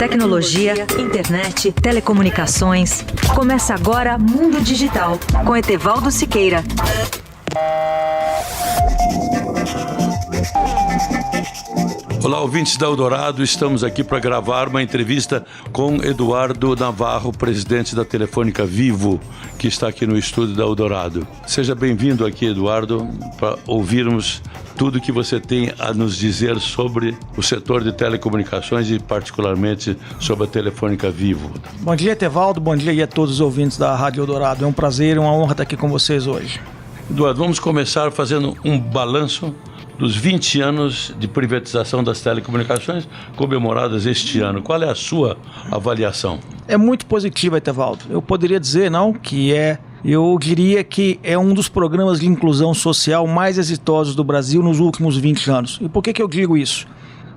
Tecnologia, internet, telecomunicações. Começa agora Mundo Digital, com Etevaldo Siqueira. Olá, ouvintes da Eldorado, estamos aqui para gravar uma entrevista com Eduardo Navarro, presidente da Telefônica Vivo, que está aqui no estúdio da Eldorado. Seja bem-vindo aqui, Eduardo, para ouvirmos tudo que você tem a nos dizer sobre o setor de telecomunicações e particularmente sobre a Telefônica Vivo. Bom dia, Etevaldo, bom dia aí a todos os ouvintes da Rádio Eldorado. É um prazer e uma honra estar aqui com vocês hoje. Eduardo, vamos começar fazendo um balanço dos 20 anos de privatização das telecomunicações comemoradas este ano. Qual é a sua avaliação? É muito positiva, Etevaldo. Eu poderia dizer, eu diria que é um dos programas de inclusão social mais exitosos do Brasil nos últimos 20 anos. E por que eu digo isso?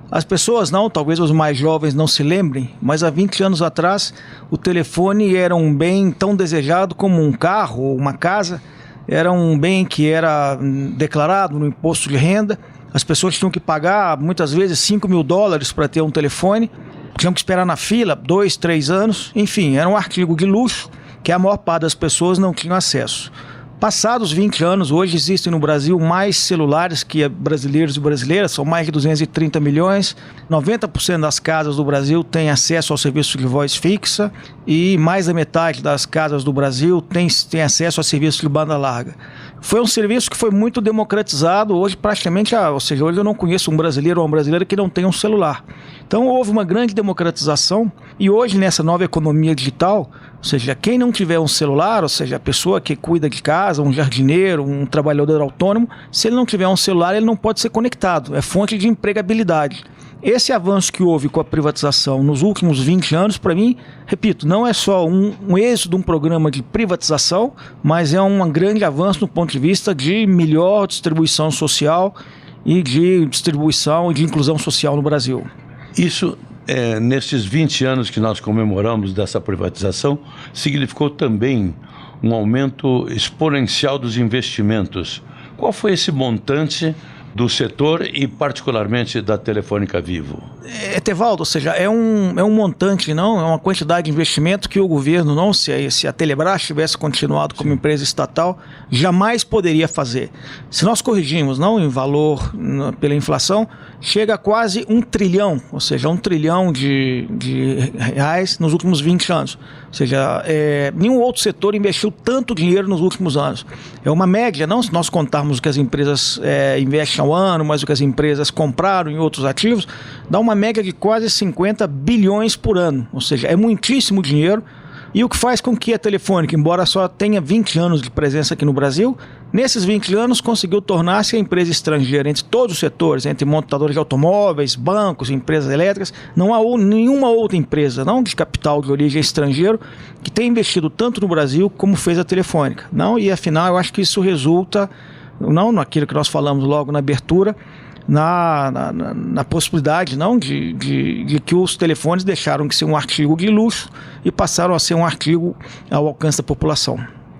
As pessoas talvez os mais jovens não se lembrem, mas há 20 anos atrás o telefone era um bem tão desejado como um carro ou uma casa. Era um bem que era declarado no imposto de renda. As pessoas tinham que pagar muitas vezes $5.000 para ter um telefone. Tinham que esperar na fila 2, 3 anos. Enfim, era um artigo de luxo que a maior parte das pessoas não tinha acesso. Passados 20 anos, hoje existem no Brasil mais celulares que brasileiros e brasileiras, são mais de 230 milhões. 90% das casas do Brasil têm acesso ao serviço de voz fixa e mais da metade das casas do Brasil tem acesso ao serviço de banda larga. Foi um serviço que foi muito democratizado, hoje praticamente, hoje eu não conheço um brasileiro ou uma brasileira que não tenha um celular. Então houve uma grande democratização e hoje nessa nova economia digital, ou seja, quem não tiver um celular, ou seja, a pessoa que cuida de casa, um jardineiro, um trabalhador autônomo, se ele não tiver um celular, ele não pode ser conectado, é fonte de empregabilidade. Esse avanço que houve com a privatização nos últimos 20 anos, para mim, repito, não é só um êxito de um programa de privatização, mas é um grande avanço do ponto de vista de melhor distribuição social e de distribuição e de inclusão social no Brasil. Isso, nesses 20 anos que nós comemoramos dessa privatização, significou também um aumento exponencial dos investimentos. Qual foi esse montante do setor e particularmente da Telefônica Vivo? Etevaldo, ou seja, é um montante, é uma quantidade de investimento que o governo, se a Telebrás tivesse continuado como empresa estatal, jamais poderia fazer. Se nós corrigimos, em valor pela inflação, chega a quase 1 trilhão, ou seja, 1 trilhão de reais nos últimos 20 anos. Ou seja, nenhum outro setor investiu tanto dinheiro nos últimos anos. É uma média, se nós contarmos o que as empresas investem ao ano, mas o que as empresas compraram em outros ativos, dá uma média de quase 50 bilhões por ano, ou seja, é muitíssimo dinheiro. E o que faz com que a Telefônica, embora só tenha 20 anos de presença aqui no Brasil, nesses 20 anos conseguiu tornar-se a empresa estrangeira entre todos os setores, entre montadores de automóveis, bancos, empresas elétricas. Não há nenhuma outra empresa, de capital de origem estrangeiro, que tenha investido tanto no Brasil como fez a Telefônica. E afinal eu acho que isso resulta, naquilo que nós falamos logo na abertura, na possibilidade de que os telefones deixaram de ser um artigo de luxo e passaram a ser um artigo ao alcance da população.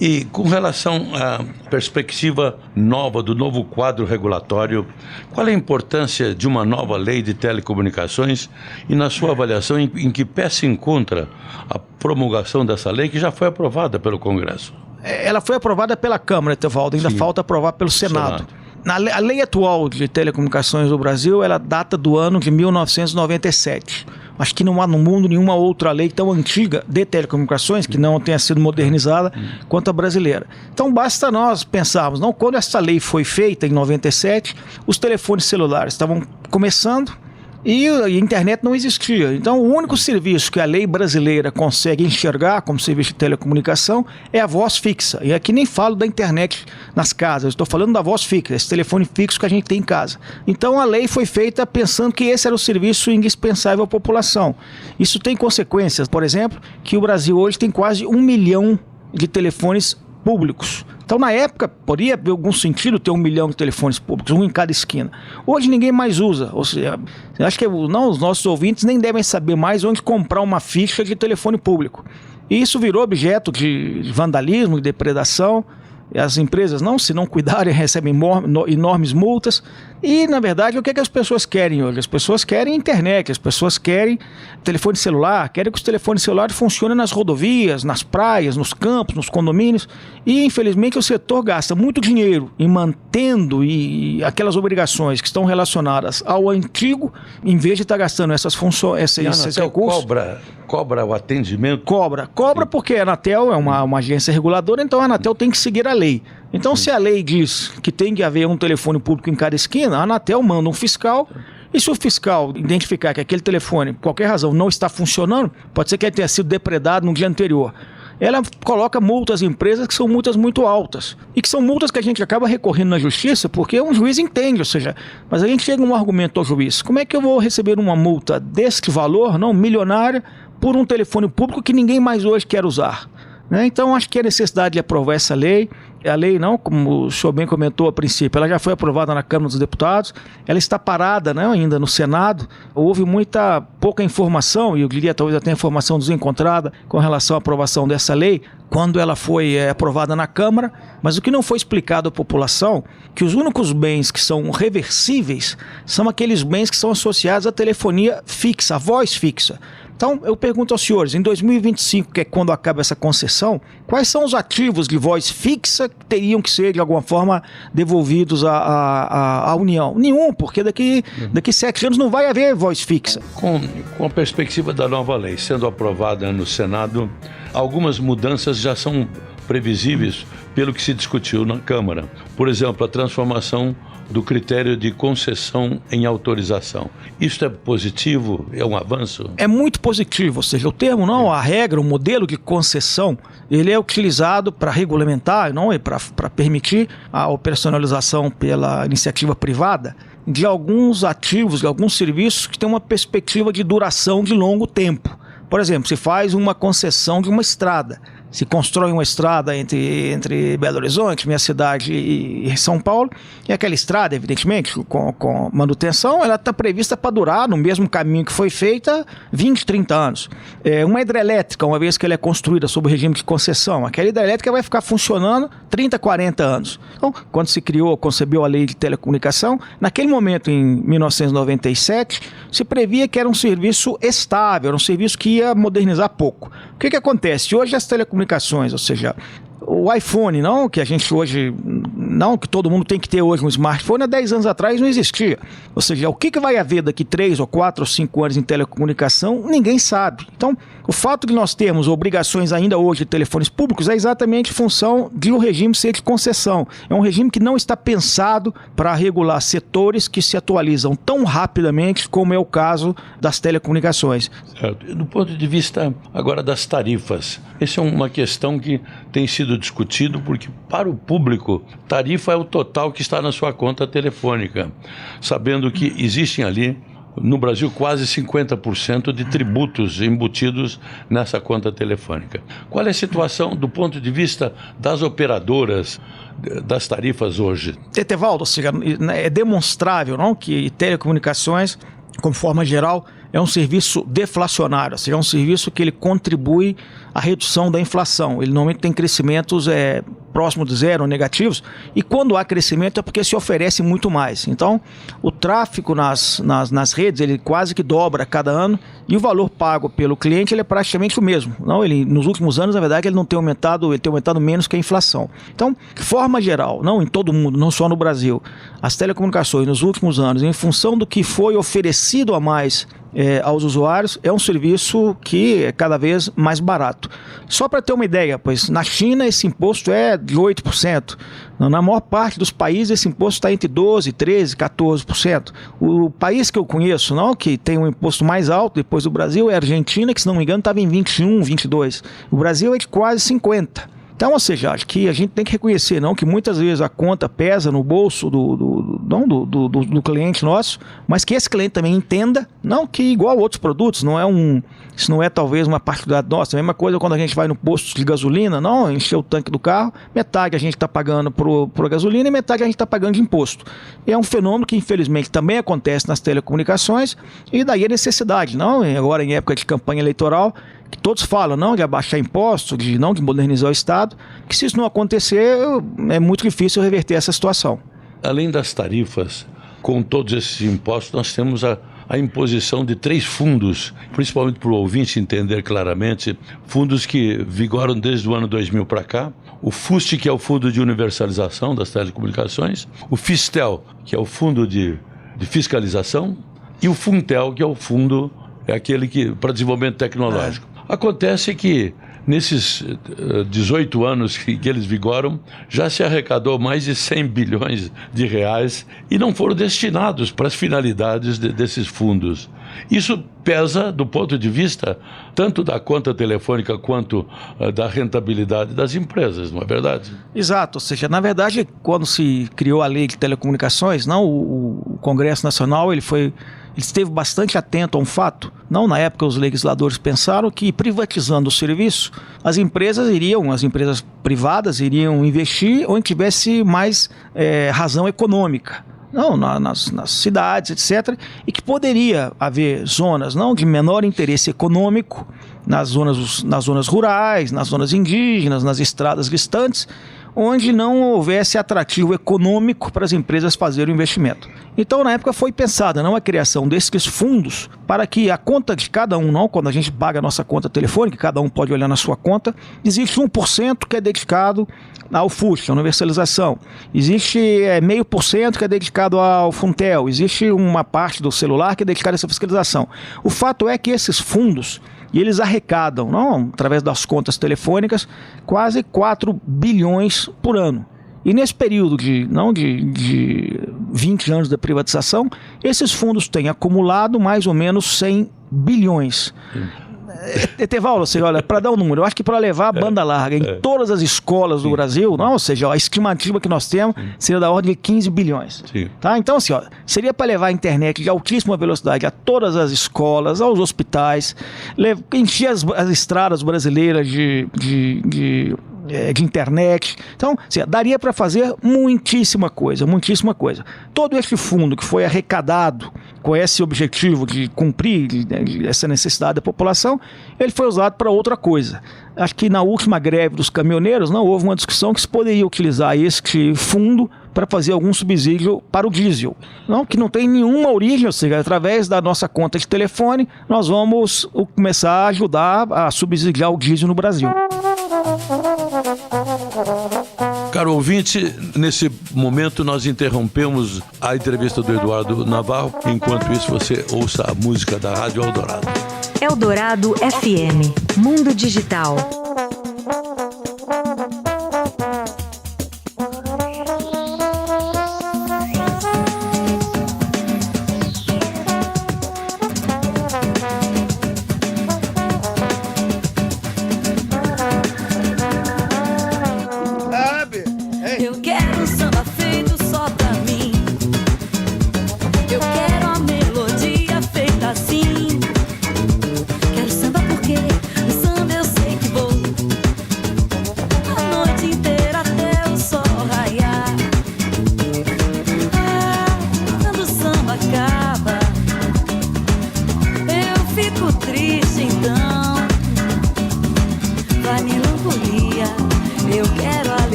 E com relação à perspectiva nova, do novo quadro regulatório, qual é a importância de uma nova lei de telecomunicações e, na sua avaliação, em que pé se encontra a promulgação dessa lei que já foi aprovada pelo Congresso? Ela foi aprovada pela Câmara, Etevaldo, ainda falta aprovar pelo Senado. A lei atual de telecomunicações do Brasil, ela data do ano de 1997. Acho que não há no mundo nenhuma outra lei tão antiga de telecomunicações que não tenha sido modernizada quanto a brasileira. Então basta nós pensarmos, quando essa lei foi feita em 97, os telefones celulares estavam começando e a internet não existia. Então o único serviço que a lei brasileira consegue enxergar como serviço de telecomunicação é a voz fixa. E aqui nem falo da internet nas casas, estou falando da voz fixa, esse telefone fixo que a gente tem em casa. Então a lei foi feita pensando que esse era o serviço indispensável à população. Isso tem consequências, por exemplo, que o Brasil hoje tem quase 1 milhão de telefones públicos. Então, na época, poderia ter algum sentido ter 1 milhão de telefones públicos, um em cada esquina. Hoje ninguém mais usa. Ou seja, acho que os nossos ouvintes nem devem saber mais onde comprar uma ficha de telefone público. E isso virou objeto de vandalismo, de depredação. As empresas, se não cuidarem, recebem enormes multas. E, na verdade, o que as pessoas querem hoje? As pessoas querem internet, as pessoas querem telefone celular, querem que os telefones celulares funcionem nas rodovias, nas praias, nos campos, nos condomínios. E, infelizmente, o setor gasta muito dinheiro em mantendo aquelas obrigações que estão relacionadas ao antigo, em vez de estar gastando essas funções, esses recursos. Cobra o atendimento? Cobra porque a Anatel é uma agência reguladora, então a Anatel tem que seguir a lei. Então, se a lei diz que tem que haver um telefone público em cada esquina, a Anatel manda um fiscal, e se o fiscal identificar que aquele telefone, por qualquer razão, não está funcionando, pode ser que ele tenha sido depredado no dia anterior, ela coloca multas às empresas que são multas muito altas. E que são multas que a gente acaba recorrendo na justiça porque um juiz entende, ou seja, mas a gente chega a um argumento ao juiz. Como é que eu vou receber uma multa deste valor, milionária, por um telefone público que ninguém mais hoje quer usar? Então, acho que a necessidade de aprovar essa lei, a lei como o senhor bem comentou a princípio, ela já foi aprovada na Câmara dos Deputados, ela está parada ainda no Senado, houve pouca informação, e eu diria talvez até informação desencontrada com relação à aprovação dessa lei, quando ela foi aprovada na Câmara, mas o que não foi explicado à população, que os únicos bens que são reversíveis são aqueles bens que são associados à telefonia fixa, à voz fixa. Então, eu pergunto aos senhores, em 2025, que é quando acaba essa concessão, quais são os ativos de voz fixa que teriam que ser, de alguma forma, devolvidos à União? Nenhum, porque daqui 7 anos não vai haver voz fixa. Com a perspectiva da nova lei sendo aprovada no Senado, algumas mudanças já são previsíveis pelo que se discutiu na Câmara. Por exemplo, a transformação do critério de concessão em autorização. Isso é positivo? É um avanço? É muito positivo, ou seja, o termo a regra, o modelo de concessão, ele é utilizado para regulamentar, para permitir a operacionalização pela iniciativa privada de alguns ativos, de alguns serviços que têm uma perspectiva de duração de longo tempo. Por exemplo, se faz uma concessão de uma estrada, se constrói uma estrada entre Belo Horizonte, minha cidade, e São Paulo, e aquela estrada, evidentemente, com manutenção, ela está prevista para durar no mesmo caminho que foi feita 20, 30 anos. Uma hidrelétrica, uma vez que ela é construída sob o regime de concessão, aquela hidrelétrica vai ficar funcionando 30, 40 anos. Então, quando se concebeu a lei de telecomunicação, naquele momento, em 1997, se previa que era um serviço estável, era um serviço que ia modernizar pouco. O que acontece? Hoje as telecomunicações, ou seja, o iPhone, que a gente hoje, que todo mundo tem que ter hoje um smartphone, há 10 anos atrás não existia. Ou seja, o que vai haver daqui 3 ou 4 ou 5 anos em telecomunicação, ninguém sabe. Então, o fato de nós termos obrigações ainda hoje de telefones públicos é exatamente em função de o regime ser de concessão. É um regime que não está pensado para regular setores que se atualizam tão rapidamente como é o caso das telecomunicações. Certo. Do ponto de vista agora das tarifas, essa é uma questão que tem sido discutido porque para o público, tarifa é o total que está na sua conta telefônica, sabendo que existem ali no Brasil quase 50% de tributos embutidos nessa conta telefônica. Qual é a situação do ponto de vista das operadoras das tarifas hoje? Etevaldo, ou seja, é demonstrável que telecomunicações, como forma geral, é um serviço deflacionário, ou seja, é um serviço que ele contribui à redução da inflação. Ele normalmente tem crescimentos próximo de zero, negativos, e quando há crescimento é porque se oferece muito mais. Então, o tráfego nas redes, ele quase que dobra a cada ano, e o valor pago pelo cliente ele é praticamente o mesmo. Nos últimos anos, na verdade, ele tem aumentado menos que a inflação. Então, de forma geral, em todo o mundo, não só no Brasil, as telecomunicações nos últimos anos, em função do que foi oferecido a mais aos usuários, é um serviço que é cada vez mais barato. Só para ter uma ideia, pois na China esse imposto é de 8%. Na maior parte dos países esse imposto está entre 12%, 13%, 14%. O país que eu conheço, que tem um imposto mais alto depois do Brasil, é a Argentina, que se não me engano estava em 21%, 22%. O Brasil é de quase 50%. Então, ou seja, acho que a gente tem que reconhecer que muitas vezes a conta pesa no bolso do cliente nosso, mas que esse cliente também entenda, que igual a outros produtos, isso não é talvez uma particularidade nossa. A mesma coisa quando a gente vai no posto de gasolina, encher o tanque do carro, metade a gente está pagando por gasolina e metade a gente está pagando de imposto. É um fenômeno que infelizmente também acontece nas telecomunicações e daí a necessidade, agora em época de campanha eleitoral, que todos falam, não de abaixar impostos, de modernizar o Estado, que se isso não acontecer, é muito difícil reverter essa situação. Além das tarifas, com todos esses impostos, nós temos a imposição de 3 fundos, principalmente para o ouvinte entender claramente, fundos que vigoram desde o ano 2000 para cá. O FUST, que é o Fundo de Universalização das Telecomunicações, o FISTEL, que é o Fundo de Fiscalização, e o FUNTEL, que é o fundo, aquele que para desenvolvimento tecnológico. Acontece que nesses 18 anos que eles vigoram, já se arrecadou mais de 100 bilhões de reais e não foram destinados para as finalidades desses fundos. Isso pesa do ponto de vista tanto da conta telefônica quanto da rentabilidade das empresas, não é verdade? Exato, ou seja, na verdade, quando se criou a lei de telecomunicações, o Congresso Nacional ele esteve bastante atento a um fato. Não, na época os legisladores pensaram que privatizando o serviço, as empresas privadas iriam investir onde tivesse mais razão econômica. Não, nas cidades, etc. E que poderia haver zonas de menor interesse econômico, nas zonas rurais, nas zonas indígenas, nas estradas distantes, onde não houvesse atrativo econômico para as empresas fazerem o investimento. Então, na época, foi pensada a criação desses fundos para que a conta de cada um, quando a gente paga a nossa conta telefônica, cada um pode olhar na sua conta, existe 1% que é dedicado ao FUST, à universalização. Existe 0,5% que é dedicado ao FUNTEL. Existe uma parte do celular que é dedicada a essa fiscalização. O fato é que esses fundos, eles arrecadam, através das contas telefônicas, quase 4 bilhões por ano. E nesse período de 20 anos da privatização, esses fundos têm acumulado mais ou menos 100 bilhões. Etevaldo, olha, para dar um número, eu acho que para levar a banda larga em todas as escolas do Brasil, ou seja, a estimativa que nós temos seria da ordem de 15 bilhões. Tá? Então, assim, seria para levar a internet de altíssima velocidade a todas as escolas, aos hospitais, encher as estradas brasileiras de internet. Então, assim, daria para fazer muitíssima coisa. Todo este fundo que foi arrecadado com esse objetivo de cumprir essa necessidade da população, ele foi usado para outra coisa. Acho que na última greve dos caminhoneiros houve uma discussão que se poderia utilizar este fundo para fazer algum subsídio para o diesel. Que não tem nenhuma origem, ou seja, através da nossa conta de telefone, nós vamos começar a ajudar a subsidiar o diesel no Brasil. Caro ouvinte, nesse momento nós interrompemos a entrevista do Eduardo Navarro. Enquanto isso, você ouça a música da Rádio Eldorado. Eldorado FM, Mundo Digital.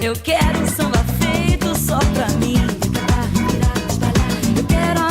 Eu quero um samba feito só pra mim. Eu quero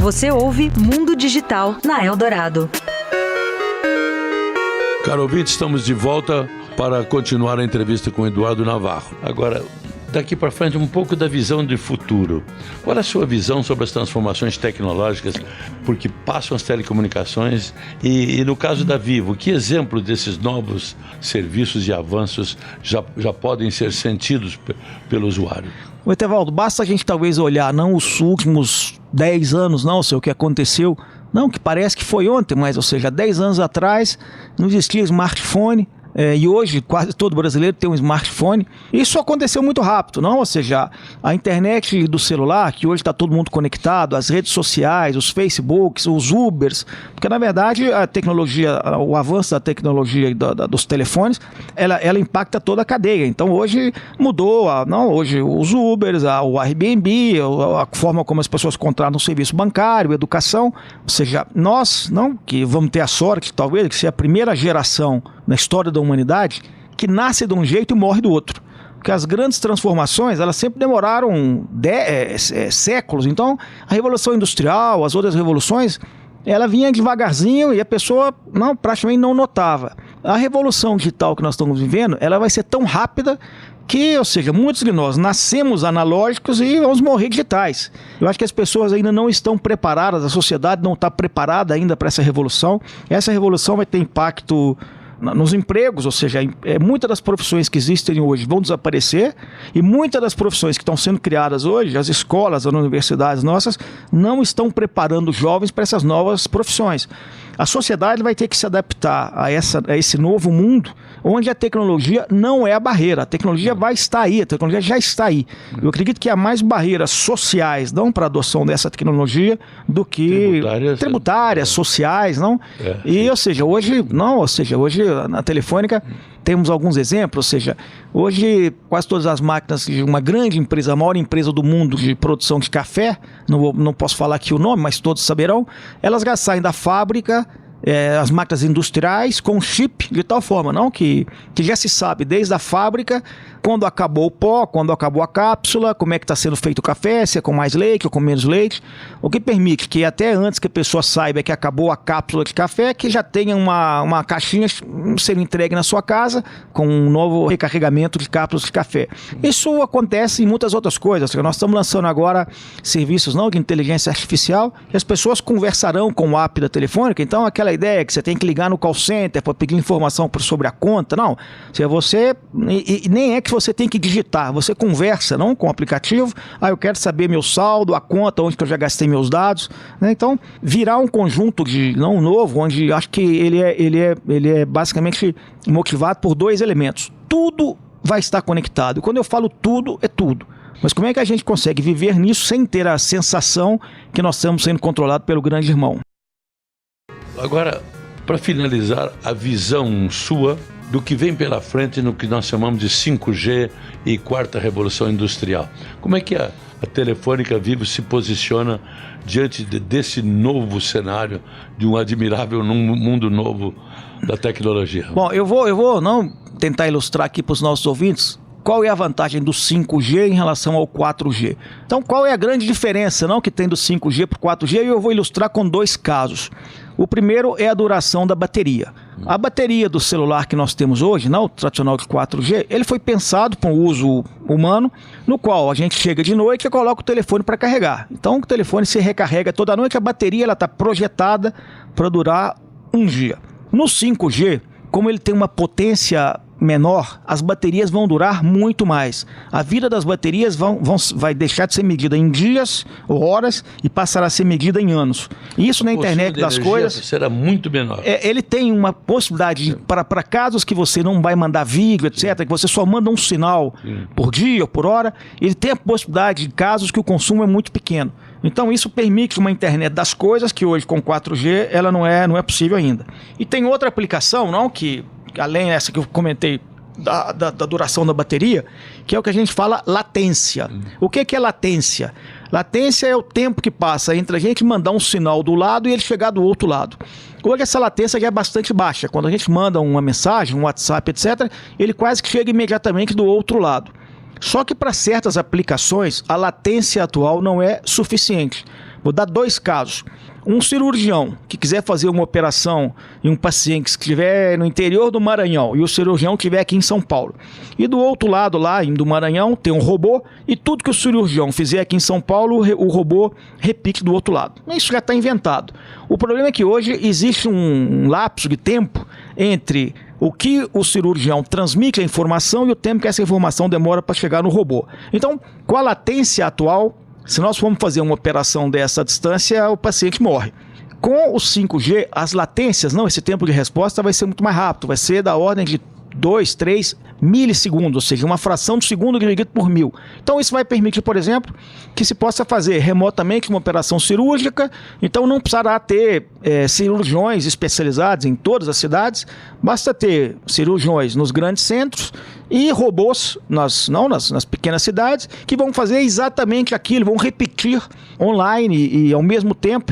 Você ouve Mundo Digital na Eldorado. Caro ouvinte, estamos de volta para continuar a entrevista com Eduardo Navarro. Agora, daqui para frente, um pouco da visão de futuro. Qual é a sua visão sobre as transformações tecnológicas porque passam as telecomunicações e no caso da Vivo, que exemplo desses novos serviços e avanços já podem ser sentidos pelo usuário? O Etevaldo, basta a gente talvez olhar não os últimos 10 anos, não, o que aconteceu, não, que parece que foi ontem, mas, ou seja, 10 anos atrás não existia smartphone. E hoje quase todo brasileiro tem um smartphone. Isso aconteceu muito rápido, não? Ou seja, a internet do celular, que hoje está todo mundo conectado, as redes sociais, os Facebooks, os Ubers, porque na verdade a tecnologia, o avanço da tecnologia dos telefones, ela impacta toda a cadeia. Então hoje mudou, hoje os Ubers, o Airbnb, a forma como as pessoas contratam o serviço bancário, educação. Ou seja, nós não que vamos ter a sorte, talvez, de ser a primeira geração na história da humanidade que nasce de um jeito e morre do outro. Porque as grandes transformações, elas sempre demoraram séculos. Então, a Revolução Industrial, as outras revoluções, ela vinha devagarzinho e a pessoa praticamente não notava. A Revolução Digital que nós estamos vivendo, ela vai ser tão rápida que, ou seja, muitos de nós nascemos analógicos e vamos morrer digitais. Eu acho que as pessoas ainda não estão preparadas, a sociedade não está preparada ainda para essa revolução. Essa revolução vai ter impacto nos empregos, ou seja, muitas das profissões que existem hoje vão desaparecer e muitas das profissões que estão sendo criadas hoje, as escolas, as universidades nossas, não estão preparando os jovens para essas novas profissões. A sociedade vai ter que se adaptar a esse novo mundo, onde a tecnologia não é a barreira. A tecnologia vai estar aí, a tecnologia já está aí. Eu acredito que há mais barreiras sociais, não para a adoção dessa tecnologia, do que tributárias, sociais, não? Ou seja, hoje na Telefônica temos alguns exemplos, ou seja, hoje quase todas as máquinas de uma grande empresa, a maior empresa do mundo de produção de café, não posso falar aqui o nome, mas todos saberão, elas já saem da fábrica, as máquinas industriais com chip de tal forma, não que já se sabe desde a fábrica quando acabou o pó, quando acabou a cápsula, como é que está sendo feito o café, se é com mais leite ou com menos leite, o que permite que até antes que a pessoa saiba que acabou a cápsula de café, que já tenha uma caixinha sendo entregue na sua casa com um novo recarregamento de cápsulas de café. Isso acontece em muitas outras coisas. Nós estamos lançando agora serviços de inteligência artificial e as pessoas conversarão com o app da Telefônica. Então aquela ideia que você tem que ligar no call center para pedir informação sobre a conta, não. E nem é que você tem que digitar, você conversa com o aplicativo, eu quero saber meu saldo, a conta, onde que eu já gastei meus dados, né? Então, virar um conjunto de novo, onde acho que ele é basicamente motivado por dois elementos. Tudo vai estar conectado. E quando eu falo tudo, é tudo. Mas como é que a gente consegue viver nisso sem ter a sensação que nós estamos sendo controlados pelo grande irmão? Agora, para finalizar, a visão sua do que vem pela frente no que nós chamamos de 5G e quarta revolução industrial. Como é que a Telefônica Vivo se posiciona diante desse novo cenário, de um admirável mundo novo da tecnologia? Bom, eu vou tentar ilustrar aqui para os nossos ouvintes qual é a vantagem do 5G em relação ao 4G. Então, qual é a grande diferença que tem do 5G para o 4G? E eu vou ilustrar com dois casos. O primeiro é a duração da bateria. A bateria do celular que nós temos hoje, o tradicional de 4G, ele foi pensado para o uso humano, no qual a gente chega de noite e coloca o telefone para carregar. Então o telefone se recarrega toda noite, a bateria está projetada para durar um dia. No 5G, como ele tem uma potência menor, as baterias vão durar muito mais. A vida das baterias vai deixar de ser medida em dias ou horas e passará a ser medida em anos. Isso na internet das coisas será muito menor. Ele tem uma possibilidade para casos que você não vai mandar vídeo, etc., que você só manda um sinal por dia ou por hora, ele tem a possibilidade de casos que o consumo é muito pequeno. Então isso permite uma internet das coisas que hoje com 4G ela não é possível ainda. E tem outra aplicação, que além dessa que eu comentei da duração da bateria, que é o que a gente fala latência. O que é latência? Latência é o tempo que passa entre a gente mandar um sinal do lado e ele chegar do outro lado. Hoje essa latência já é bastante baixa. Quando a gente manda uma mensagem, um WhatsApp, etc., ele quase que chega imediatamente do outro lado. Só que para certas aplicações, a latência atual não é suficiente. Vou dar 2 casos. Um cirurgião que quiser fazer uma operação em um paciente que estiver no interior do Maranhão e o cirurgião estiver aqui em São Paulo. E do outro lado lá, do Maranhão, tem um robô e tudo que o cirurgião fizer aqui em São Paulo, o robô repite do outro lado. Isso já está inventado. O problema é que hoje existe um lapso de tempo entre o que o cirurgião transmite a informação e o tempo que essa informação demora para chegar no robô. Então, com a latência atual, se nós formos fazer uma operação dessa distância, o paciente morre. Com o 5G, as latências, esse tempo de resposta vai ser muito mais rápido, vai ser da ordem de 2, 3 milissegundos, ou seja, uma fração de segundo dividido por 1000. Então isso vai permitir, por exemplo, que se possa fazer remotamente uma operação cirúrgica, então não precisará ter cirurgiões especializados em todas as cidades, basta ter cirurgiões nos grandes centros e robôs nas pequenas cidades que vão fazer exatamente aquilo, vão repetir online e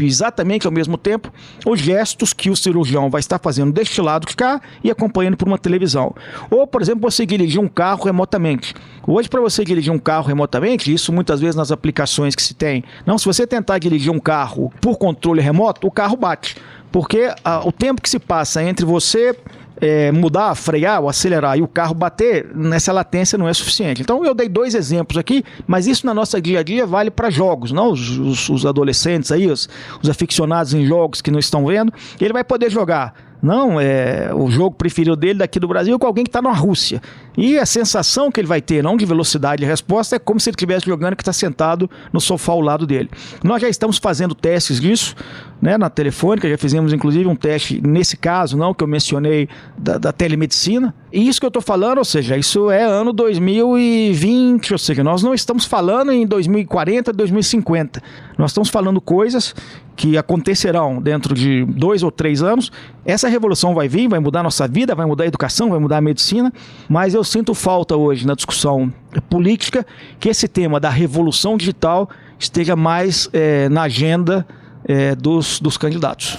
exatamente ao mesmo tempo, os gestos que o cirurgião vai estar fazendo deste lado de cá e acompanhando por uma televisão. Ou, por exemplo, você dirigir um carro remotamente. Hoje, para você dirigir um carro remotamente, isso muitas vezes nas aplicações que se tem, se você tentar dirigir um carro por controle remoto, o carro bate. Porque o tempo que se passa entre você mudar, frear ou acelerar e o carro bater, nessa latência não é suficiente. Então eu dei 2 exemplos aqui, mas isso na nossa dia a dia vale para jogos, não? Os adolescentes aí, os aficionados em jogos que não estão vendo, ele vai poder jogar o jogo preferido dele daqui do Brasil com alguém que está na Rússia. E a sensação que ele vai ter, não de velocidade de resposta, é como se ele estivesse jogando que está sentado no sofá ao lado dele. Nós já estamos fazendo testes disso, na Telefônica, já fizemos inclusive um teste nesse caso, que eu mencionei, da telemedicina. E isso que eu estou falando, ou seja, isso é ano 2020, ou seja, nós não estamos falando em 2040, 2050. Nós estamos falando coisas que acontecerão dentro de 2 ou 3 anos. Essa revolução vai vir, vai mudar a nossa vida, vai mudar a educação, vai mudar a medicina, mas eu sinto falta hoje na discussão política que esse tema da revolução digital esteja mais na agenda dos candidatos.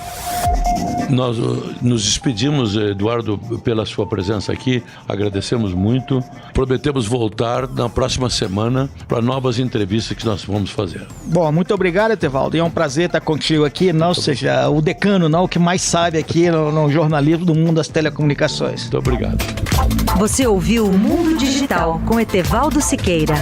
Nós nos despedimos, Eduardo, pela sua presença aqui, agradecemos muito, prometemos voltar na próxima semana para novas entrevistas que nós vamos fazer. Bom, muito obrigado, Etevaldo, e é um prazer estar contigo aqui, ou seja, o decano, o que mais sabe aqui no jornalismo do mundo das telecomunicações. Muito obrigado. Você ouviu o Mundo Digital com Etevaldo Siqueira.